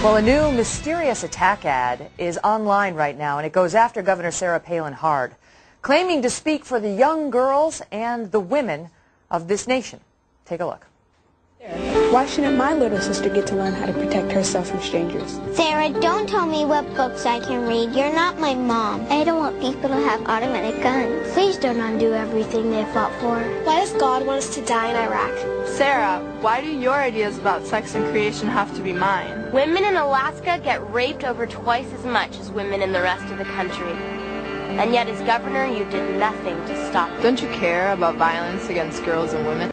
Well, a new mysterious attack ad is online right now, and it goes after Governor Sarah Palin hard, claiming to speak for the young girls and the women of this nation. Take a look. Why shouldn't my little sister get to learn how to protect herself from strangers? Sarah, don't tell me what books I can read. You're not my mom. I don't want people to have automatic guns. Please don't undo everything they fought for. Why does God want us to die in Iraq? Sarah, why do your ideas about sex and creation have to be mine? Women in Alaska get raped over twice as much as women in the rest of the country. And yet as governor, you did nothing to stop it. Don't you care about violence against girls and women?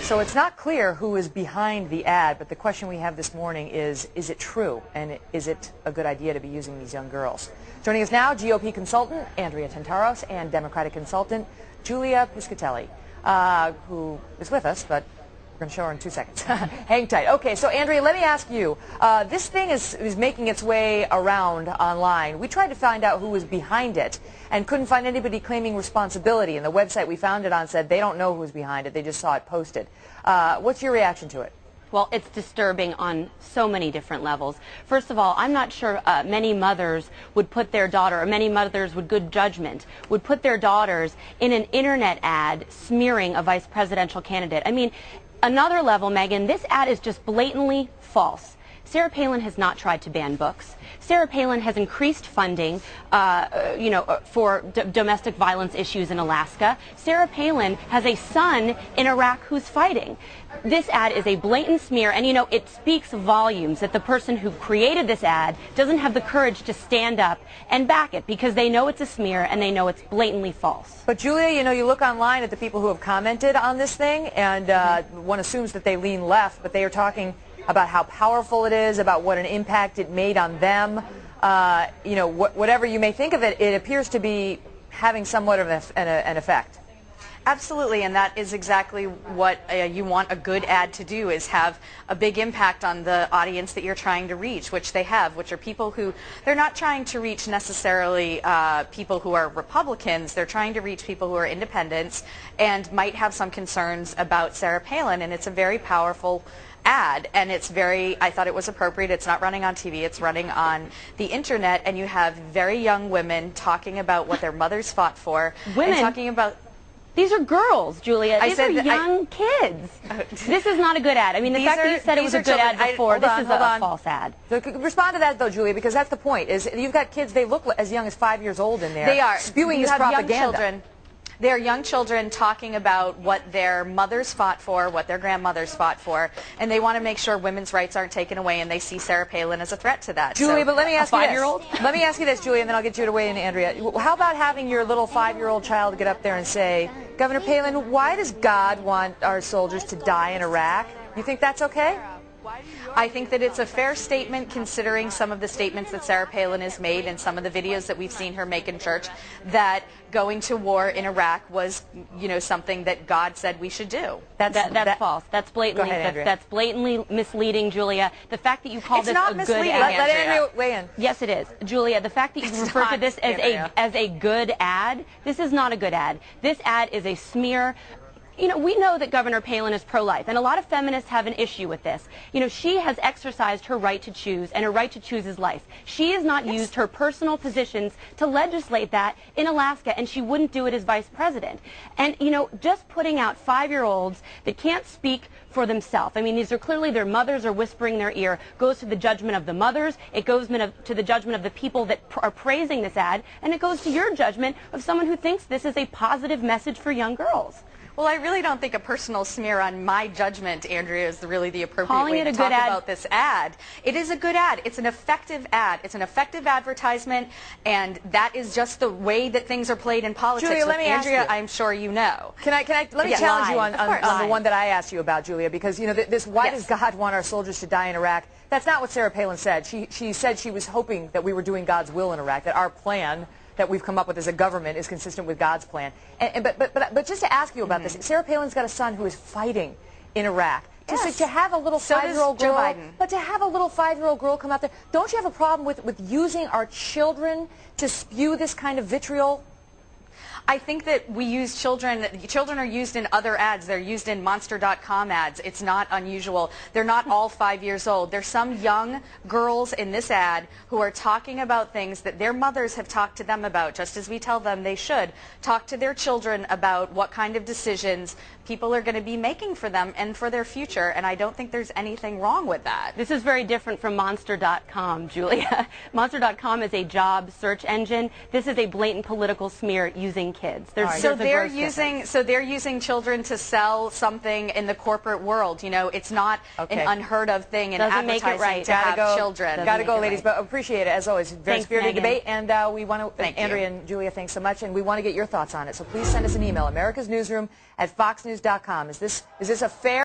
So it's not clear who is behind the ad, but the question we have this morning is it true? And is it a good idea to be using these young girls? Joining us now, GOP consultant Andrea Tantaros and Democratic consultant Julia Piscatelli, who is with us, but we're going to show her in 2 seconds. Hang tight. Okay, so Andrea, let me ask you, this thing is making its way around online. We tried to find out who was behind it and couldn't find anybody claiming responsibility. And the website we found it on said they don't know who was behind it. They just saw it posted. What's your reaction to it? Well, it's disturbing on so many different levels. First of all, I'm not sure many mothers would put their daughter, or many mothers with good judgment, would put their daughters in an internet ad smearing a vice presidential candidate. I mean, another level, Megyn, this ad is just blatantly false. Sarah Palin has not tried to ban books. Sarah Palin has increased funding, for domestic violence issues in Alaska. Sarah Palin has a son in Iraq who's fighting. This ad is a blatant smear, and it speaks volumes that the person who created this ad doesn't have the courage to stand up and back it because they know it's a smear and they know it's blatantly false. But Julia, you look online at the people who have commented on this thing, and one assumes that they lean left, but they are talking about how powerful it is, about what an impact it made on them. Whatever you may think of it, it appears to be having somewhat of an effect. Absolutely, and that is exactly what you want a good ad to do, is have a big impact on the audience that you're trying to reach, which they have, which are people who, they're not trying to reach necessarily people who are Republicans, they're trying to reach people who are independents and might have some concerns about Sarah Palin, and it's a very powerful ad, and I thought it was appropriate. It's not running on TV, it's running on the internet, and you have very young women talking about what their mothers fought for. Women? And talking about... These are girls, Julia. These are young kids. This is not a good ad. I mean, the fact that you said it was a good ad before, this is a false ad. So respond to that, though, Julia, because that's the point. Is you've got kids, they look as young as 5 years old in there. They are. Spewing this propaganda. Young children. They are young children talking about what their mothers fought for, what their grandmothers fought for, and they want to make sure women's rights aren't taken away, and they see Sarah Palin as a threat to that. Julia, so, but let me ask you this. 5-year-old? Let me ask you this, Julia, and then I'll get you to weigh in, Andrea. How about having your little 5-year-old child get up there and say, Governor Palin, why does God want our soldiers to die in Iraq? You think that's okay? I think that it's a fair statement, considering some of the statements that Sarah Palin has made and some of the videos that we've seen her make in church, that going to war in Iraq was, something that God said we should do. That's false. That's blatantly, that's blatantly misleading, Julia. The fact that you call this a good ad. Let Andrea weigh in. Yes, it is. Julia, the fact that you refer to this as a good ad, this is not a good ad. This ad is a smear. We know that Governor Palin is pro-life, and a lot of feminists have an issue with this. She has exercised her right to choose, and her right to choose is life. She has not used her personal positions to legislate that in Alaska, and she wouldn't do it as vice president. And, just putting out 5-year-olds that can't speak for themselves. I mean, these are clearly their mothers are whispering their ear, goes to the judgment of the mothers, it goes to the judgment of the people that are praising this ad, and it goes to your judgment of someone who thinks this is a positive message for young girls. Well, I really don't think a personal smear on my judgment, Andrea, is really the appropriate way to talk about this ad. It is a good ad. It's an effective ad. It's an effective advertisement, and that is just the way that things are played in politics. Julia, let me Andrea, ask you. I'm sure you know. Let me challenge you on the one that I asked you about, Julia, because this why does God want our soldiers to die in Iraq? That's not what Sarah Palin said. She said she was hoping that we were doing God's will in Iraq, that our plan that we've come up with as a government is consistent with God's plan. But just to ask you about this, Sarah Palin's got a son who is fighting in Iraq. Yes. To have a little 5-year-old girl, but to have a little 5-year-old girl come out there, don't you have a problem with using our children to spew this kind of vitriol? I think that we use children are used in other ads. They're used in Monster.com ads. It's not unusual. They're not all 5 years old. There's some young girls in this ad who are talking about things that their mothers have talked to them about, just as we tell them they should talk to their children about what kind of decisions people are going to be making for them and for their future, and I don't think there's anything wrong with that. This is very different from Monster.com, Julia. Monster.com is a job search engine. This is a blatant political smear using kids. So they're using children to sell something in the corporate world. You know, it's not an unheard of thing in advertising to have children. Got to go, ladies, but appreciate it as always. Very spirited debate, and we want to, Andrea and Julia, thanks so much, and we want to get your thoughts on it. So please send us an email, americasnewsroom@foxnews.com. Is this a fair